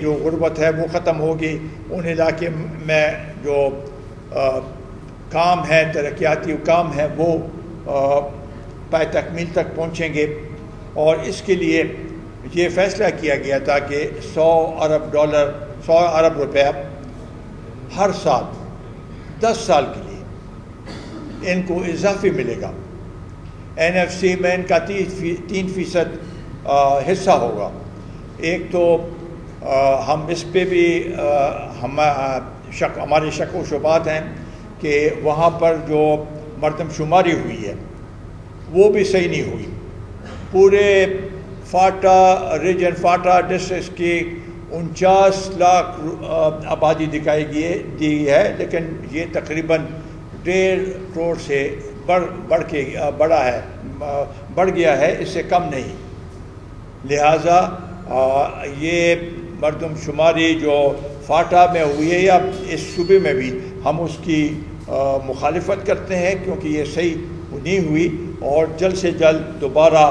جو غربت ہے وہ ختم ہوگی، ان علاقے میں جو کام ہے، ترقیاتی کام ہے، وہ پائے تکمیل تک پہنچیں گے. اور اس کے لیے یہ فیصلہ کیا گیا تھا کہ $100 ارب روپیہ ہر سال 10 سال کے لیے ان کو اضافی ملے گا. NFC میں ان کا 3% حصہ ہوگا. ایک تو ہم اس پہ بھی ہمارے شک و شبہات ہیں کہ وہاں پر جو مردم شماری ہوئی ہے وہ بھی صحیح نہیں ہوئی. پورے فاٹا ریجن، فاٹا ڈسٹرکٹ کی 49 لاکھ آبادی دکھائی دی ہے، لیکن یہ تقریباً 1.5 کروڑ سے بڑھ گیا ہے، اس سے کم نہیں. لہٰذا یہ مردم شماری جو فاٹا میں ہوئی ہے یا اس صوبے میں بھی، ہم اس کی مخالفت کرتے ہیں کیونکہ یہ صحیح نہیں ہوئی، اور جلد سے جلد دوبارہ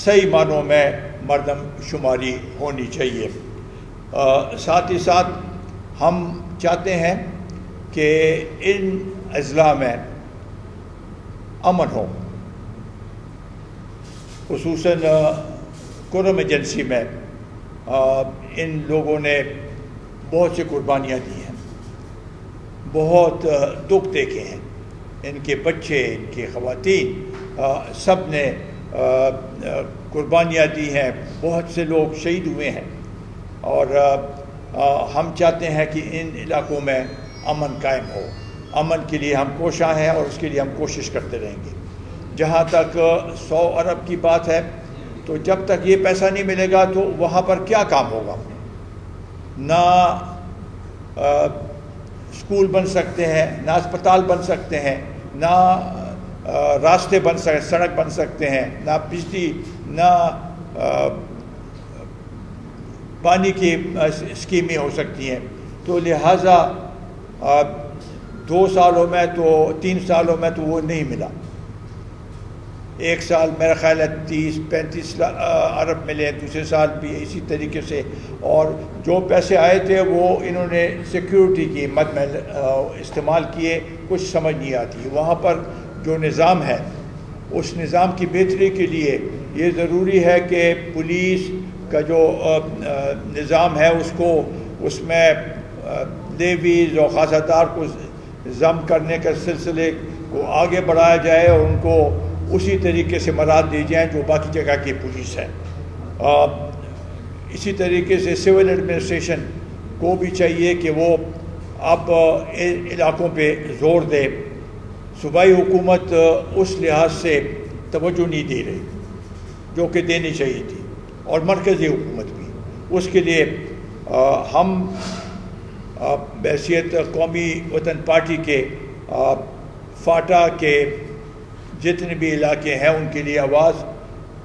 صحیح معنوں میں مردم شماری ہونی چاہیے. ساتھ ہی ساتھ ہم چاہتے ہیں کہ ان اضلاع میں امن ہو. خصوصاً کرم ایجنسی میں ان لوگوں نے بہت سی قربانیاں دی ہیں، بہت دکھ دیکھے ہیں. ان کے بچے، ان کے خواتین سب نے قربانیاں دی ہیں. بہت سے لوگ شہید ہوئے ہیں، اور ہم چاہتے ہیں کہ ان علاقوں میں امن قائم ہو. امن کے لیے ہم کوشاں ہیں اور اس کے لیے ہم کوشش کرتے رہیں گے. جہاں تک 100 ارب کی بات ہے، تو جب تک یہ پیسہ نہیں ملے گا تو وہاں پر کیا کام ہوگا؟ نہ اسکول بن سکتے ہیں، نہ اسپتال بن سکتے ہیں، نہ راستے بن سکتے، سڑک بن سکتے ہیں، نہ بجلی، نہ پانی کی اسکیمیں ہو سکتی ہیں. تو لہٰذا 2 سالوں میں تو 3 سالوں میں تو وہ نہیں ملا. ایک سال میرا خیال ہے 30-35 ارب ملے، دوسرے سال بھی اسی طریقے سے. اور جو پیسے آئے تھے وہ انہوں نے سیکیورٹی کی مد میں استعمال کیے. کچھ سمجھ نہیں آتی. وہاں پر جو نظام ہے، اس نظام کی بہتری کے لیے یہ ضروری ہے کہ پولیس کا جو نظام ہے اس میں لیویز اور خاصہ دار کو ضم کرنے کے سلسلے کو آگے بڑھایا جائے، اور ان کو اسی طریقے سے مراد دی جائیں جو باقی جگہ کی پولیس ہے. اسی طریقے سے سول ایڈمنسٹریشن کو بھی چاہیے کہ وہ اب علاقوں پہ زور دے. صوبائی حکومت اس لحاظ سے توجہ نہیں دے رہی جو کہ دینی چاہیے تھی، اور مرکزی حکومت بھی. اس کے لیے ہم بحیثیت قومی وطن پارٹی کے فاٹا کے جتنے بھی علاقے ہیں ان کے لیے آواز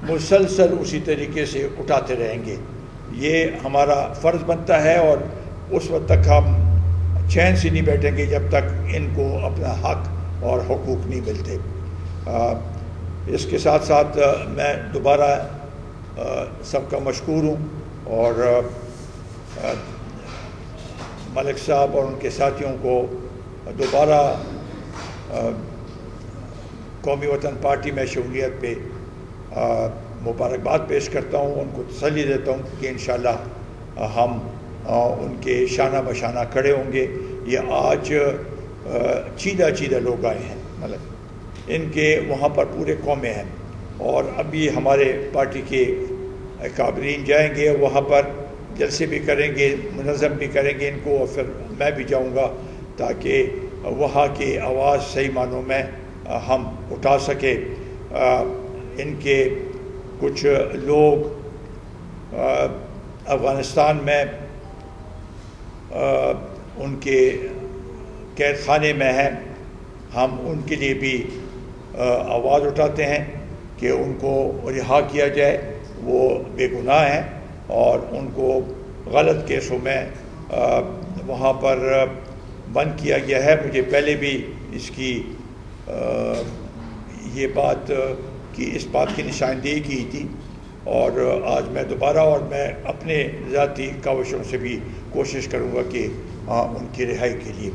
مسلسل اسی طریقے سے اٹھاتے رہیں گے. یہ ہمارا فرض بنتا ہے، اور اس وقت تک ہم چین سے نہیں بیٹھیں گے جب تک ان کو اپنا حق اور حقوق نہیں ملتے. اس کے ساتھ ساتھ میں دوبارہ سب کا مشکور ہوں، اور ملک صاحب اور ان کے ساتھیوں کو دوبارہ قومی وطن پارٹی میں شمولیت پہ مبارکباد پیش کرتا ہوں. ان کو تسلی دیتا ہوں کہ انشاءاللہ ہم ان کے شانہ بشانہ کھڑے ہوں گے. یہ آج چیدہ لوگ آئے ہیں، مطلب ان کے وہاں پر پورے قومیں ہیں، اور ابھی ہمارے پارٹی کے اکابرین جائیں گے وہاں پر، جلسے بھی کریں گے، منظم بھی کریں گے ان کو، اور پھر میں بھی جاؤں گا تاکہ وہاں کی آواز صحیح معنوں میں ہم اٹھا سکے. ان کے کچھ لوگ افغانستان میں ان کے قید خانے میں ہیں. ہم ان کے لیے بھی آواز اٹھاتے ہیں کہ ان کو رہا کیا جائے. وہ بے گناہ ہیں، اور ان کو غلط کیسوں میں وہاں پر بند کیا گیا ہے. مجھے پہلے بھی اس کی یہ بات کی اس بات کی نشاندہی کی تھی اور آج میں دوبارہ اور میں اپنے ذاتی کاوشوں سے بھی کوشش کروں گا کہ ان کی رہائی کے لیے.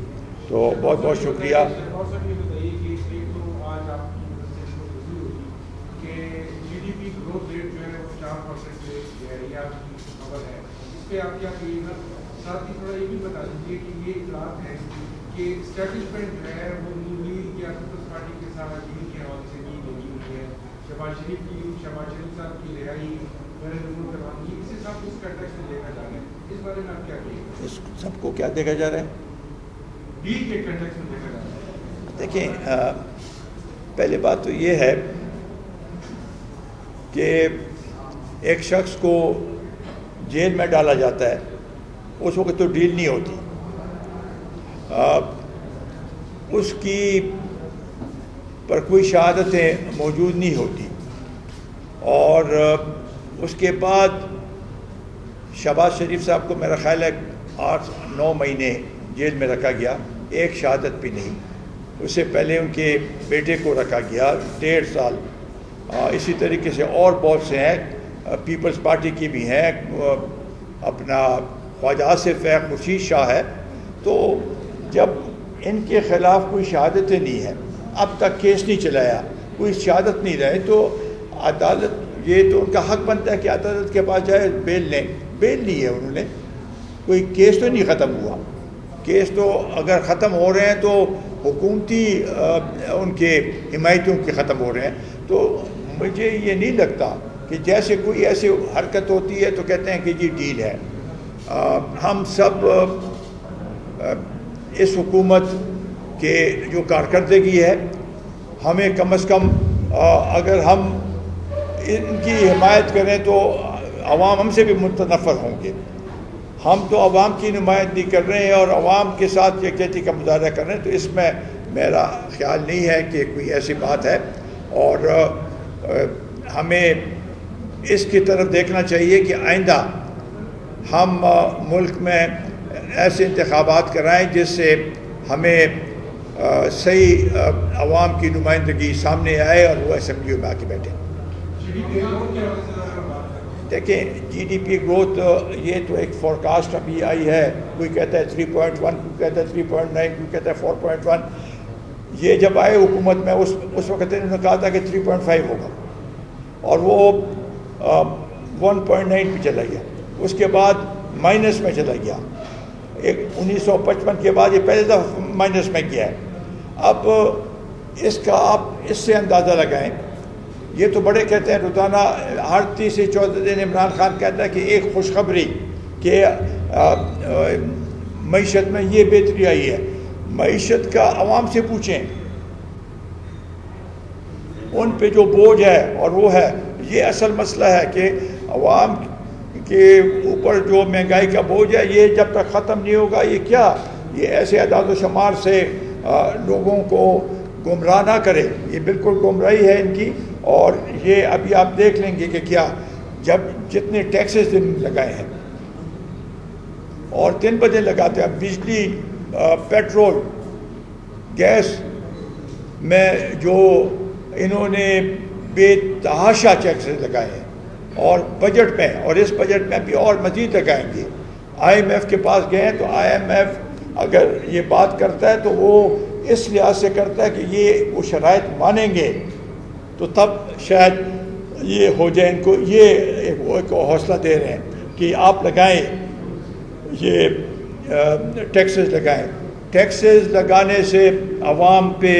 تو بہت بہت شکریہ. ساتھ ہی تھوڑا یہ بھی بتا دیجیے کہ یہ اطلاعات ہیں کہ اسٹیبلشمنٹ جو ہے وہ نون لیگ یا پیپلز پارٹی کے ساتھ ڈیل کے حوالے سے بھی لگی ہوئی ہے. شہباز شریف صاحب کی رہائی اسے سب اس کنٹیکسٹ میں دیکھا جا رہا ہے. اس بارے میں آپ کیا کہیں گے؟ اس سب کو کیا دیکھا جا رہا ہے؟ ڈیل کے کنٹیکسٹ میں دیکھا جا رہا ہے. دیکھیں، پہلی بات تو یہ ہے کہ ایک شخص کو جیل میں ڈالا جاتا ہے، اس وقت تو ڈیل نہیں ہوتی. اس کی پر کوئی شہادتیں موجود نہیں ہوتی، اور اس کے بعد شہباز شریف صاحب کو میرا خیال ہے 8-9 مہینے جیل میں رکھا گیا، ایک شہادت بھی نہیں. اس سے پہلے ان کے بیٹے کو رکھا گیا 1.5 سال. اسی طریقے سے اور بہت سے ہیں، پیپلز پارٹی کی بھی ہیں، اپنا خواجہ آصف ہے، خورشید شاہ ہے. تو جب ان کے خلاف کوئی شہادتیں نہیں ہیں، اب تک کیس نہیں چلایا، کوئی شہادت نہیں رہے، تو عدالت یہ تو ان کا حق بنتا ہے کہ عدالت کے پاس جائے بیل لیں. بیل لی ہے انہوں نے، کوئی کیس تو نہیں ختم ہوا. کیس تو اگر ختم ہو رہے ہیں تو حکومتی ان کے حمایتوں کے ختم ہو رہے ہیں. تو مجھے یہ نہیں لگتا کہ جیسے کوئی ایسی حرکت ہوتی ہے تو کہتے ہیں کہ جی ڈیل ہے. ہم سب اس حکومت کے جو کارکردگی ہے، ہمیں کم از کم اگر ہم ان کی حمایت کریں تو عوام ہم سے بھی متنفر ہوں گے. ہم تو عوام کی نمائندگی کر رہے ہیں اور عوام کے ساتھ یکجہتی کا مظاہرہ کر رہے ہیں. تو اس میں میرا خیال نہیں ہے کہ کوئی ایسی بات ہے، اور ہمیں اس کی طرف دیکھنا چاہیے کہ آئندہ ہم ملک میں ایسے انتخابات کرائیں جس سے ہمیں صحیح عوام کی نمائندگی سامنے آئے اور وہ اسمبلیوں میں آ کے بیٹھیں. دیکھیں، جی ڈی پی گروتھ یہ تو ایک فورکاسٹ ابھی آئی ہے، کوئی کہتا ہے 3.1، کوئی کہتا ہے 3.9، کوئی کہتا ہے 4.1. یہ جب آئے حکومت میں اس وقت انہوں نے کہا تھا کہ 3.5 ہوگا، اور وہ 1.9 پہ چلا گیا. اس کے بعد مائنس میں چلا گیا. 1955 کے بعد یہ پہلے دفعہ مائنس میں گیا ہے. اب اس کا آپ اس سے اندازہ لگائیں. یہ تو بڑے کہتے ہیں روزانہ ہر 30 سے 14 دن عمران خان کہتا ہے کہ ایک خوشخبری کہ معیشت میں یہ بہتری آئی ہے. معیشت کا عوام سے پوچھیں، ان پہ جو بوجھ ہے اور وہ ہے، یہ اصل مسئلہ ہے کہ عوام کے اوپر جو مہنگائی کا بوجھ ہے، یہ جب تک ختم نہیں ہوگا، یہ کیا، یہ ایسے اعداد و شمار سے لوگوں کو گمراہ نہ کرے. یہ بالکل گمراہی ہے ان کی. اور یہ ابھی آپ دیکھ لیں گے کہ کیا جب جتنے ٹیکسز دن لگائے ہیں اور دن بدن لگاتے ہیں، بجلی، پیٹرول، گیس میں جو انہوں نے بے تحاشا ٹیکسز لگائے ہیں، اور بجٹ میں، اور اس بجٹ میں بھی اور مزید لگائیں گے. آئی ایم ایف کے پاس گئے ہیں تو آئی ایم ایف اگر یہ بات کرتا ہے تو وہ اس لحاظ سے کرتا ہے کہ یہ وہ شرائط مانیں گے تو تب شاید یہ ہو جائے. ان کو یہ ایک حوصلہ دے رہے ہیں کہ آپ لگائیں، یہ ٹیکسز لگائیں. ٹیکسز لگانے سے عوام پہ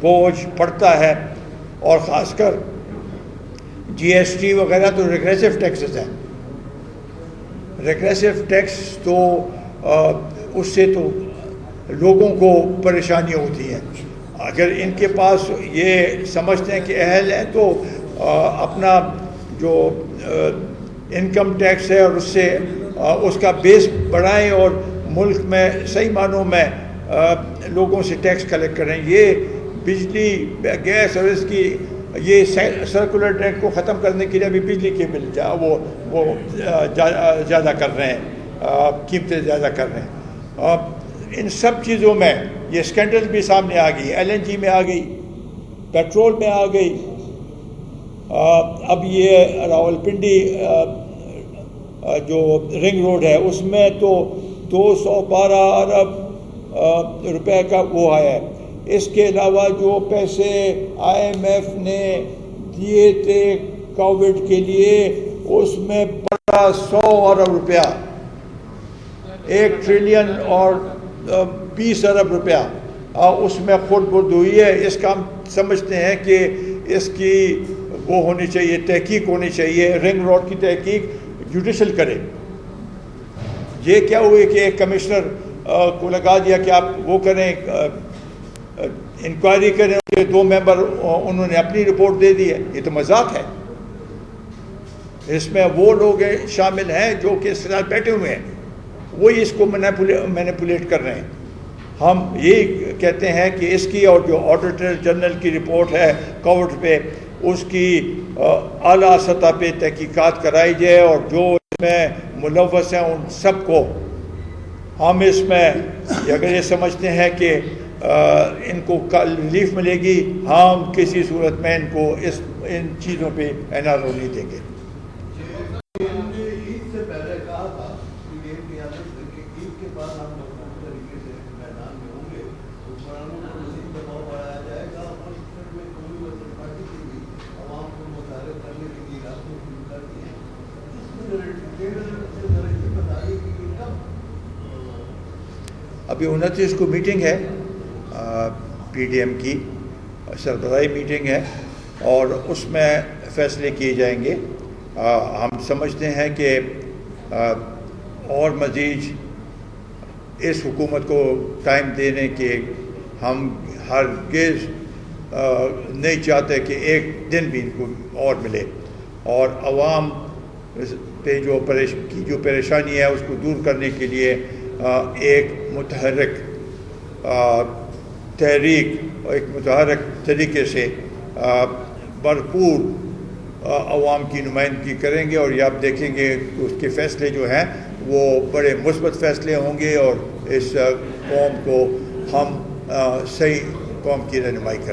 بوجھ پڑتا ہے، اور خاص کر جی ایس ٹی وغیرہ تو ریگریسو ٹیکسز ہیں. ریگریسو ٹیکس تو اس سے تو لوگوں کو پریشانیاں ہوتی ہیں. اگر ان کے پاس یہ سمجھتے ہیں کہ اہل ہیں تو اپنا جو انکم ٹیکس ہے اور اس سے اس کا بیس بڑھائیں اور ملک میں صحیح معنوں میں لوگوں سے ٹیکس کلیکٹ کریں. یہ بجلی، گیس اور اس کی یہ سرکولر ٹیکس کو ختم کرنے کے لیے ابھی بجلی کے بل وہ زیادہ کر رہے ہیں، قیمتیں زیادہ کر رہے ہیں. ان سب چیزوں میں یہ اسکینڈل بھی سامنے آ گئی. ایل این جی میں آ گئی، پیٹرول میں آ گئی، اب یہ راولپنڈی جو رنگ روڈ ہے اس میں تو 212 ارب روپے کا وہ آیا ہے. اس کے علاوہ جو پیسے IMF نے دیے تھے کووڈ کے لیے اس میں بڑا 100 ارب روپیہ 1 ٹریلین اور 20 ارب روپیہ اس میں خود برد ہوئی ہے. اس کا ہم سمجھتے ہیں کہ اس کی وہ ہونی چاہیے، تحقیق ہونی چاہیے. رنگ روڈ کی تحقیق جوڈیشل کرے. یہ کیا ہوئے کہ ایک کمشنر کو لگا دیا کہ آپ وہ کریں، انکوائری کریں، 2 ممبر انہوں نے اپنی رپورٹ دے دی ہے. یہ تو مذاق ہے. اس میں وہ لوگ شامل ہیں جو کہ اس کے ساتھ بیٹھے ہوئے ہیں، وہی اس کو مینیپولیٹ کر رہے ہیں. ہم یہی کہتے ہیں کہ اس کی اور جو آڈیٹر جنرل کی رپورٹ ہے کووڈ پہ، اس کی اعلیٰ سطح پہ تحقیقات کرائی جائے، اور جو اس میں ملوث ہیں ان سب کو ہم اس میں اگر یہ سمجھتے ہیں کہ ان کو ریلیف ملے گی، ہم کسی صورت میں ان کو ان چیزوں پہ NRO نہیں دیں گے. ابھی 29 کو میٹنگ ہے PDM کی، سربراہی میٹنگ ہے، اور اس میں فیصلے کیے جائیں گے. ہم سمجھتے ہیں کہ اور مزید اس حکومت کو ٹائم دینے کے ہم ہرگز نہیں چاہتے کہ ایک دن بھی ان کو اور ملے، اور عوام پہ جو پریشانی ہے اس کو دور کرنے کے لیے ایک متحرک تحریک، ایک متحرک طریقے سے بھرپور عوام کی نمائندگی کریں گے. اور یہ آپ دیکھیں گے کہ اس کے فیصلے جو ہیں وہ بڑے مثبت فیصلے ہوں گے، اور اس قوم کو ہم صحیح قوم کی رہنمائی کریں گے.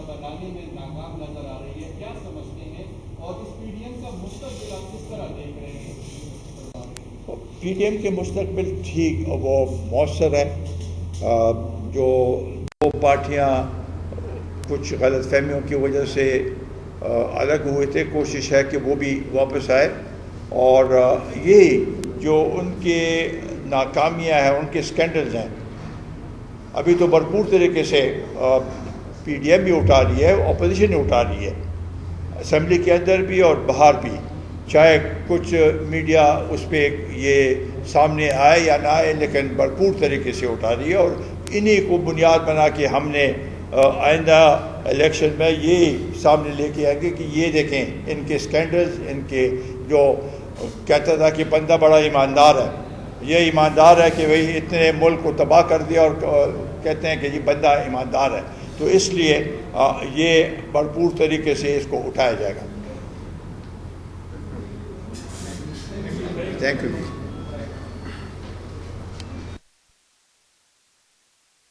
بنانے میں ناکام نظر آ رہی ہے، کیا سمجھتے ہیں، اور اس PDM کا مستقبل آپ کس طرح دیکھ رہے ہیں؟ PDM کے مستقبل ٹھیک وہ مؤثر ہے. جو 2 پارٹیاں کچھ غلط فہمیوں کی وجہ سے الگ ہوئے تھے، کوشش ہے کہ وہ بھی واپس آئے، اور یہ جو ان کے ناکامیاں ہیں، ان کے سکینڈلز ہیں، ابھی تو بھرپور طریقے سے PDM بھی اٹھا رہی ہے، اپوزیشن نے اٹھا رہی ہے، اسمبلی کے اندر بھی اور باہر بھی، چاہے کچھ میڈیا اس پہ یہ سامنے آئے یا نہ آئے، لیکن بھرپور طریقے سے اٹھا رہی ہے. اور انہی کو بنیاد بنا کے ہم نے آئندہ الیکشن میں یہ سامنے لے کے آئیں گے کہ یہ دیکھیں ان کے سکینڈلز، ان کے جو کہتا تھا کہ بندہ بڑا ایماندار ہے، یہ ایماندار ہے کہ وہی اتنے ملک کو تباہ کر دیا، اور کہتے ہیں کہ یہ بندہ ایماندار ہے. تو اس لیے یہ بھرپور طریقے سے اس کو اٹھایا جائے گا. Thank you.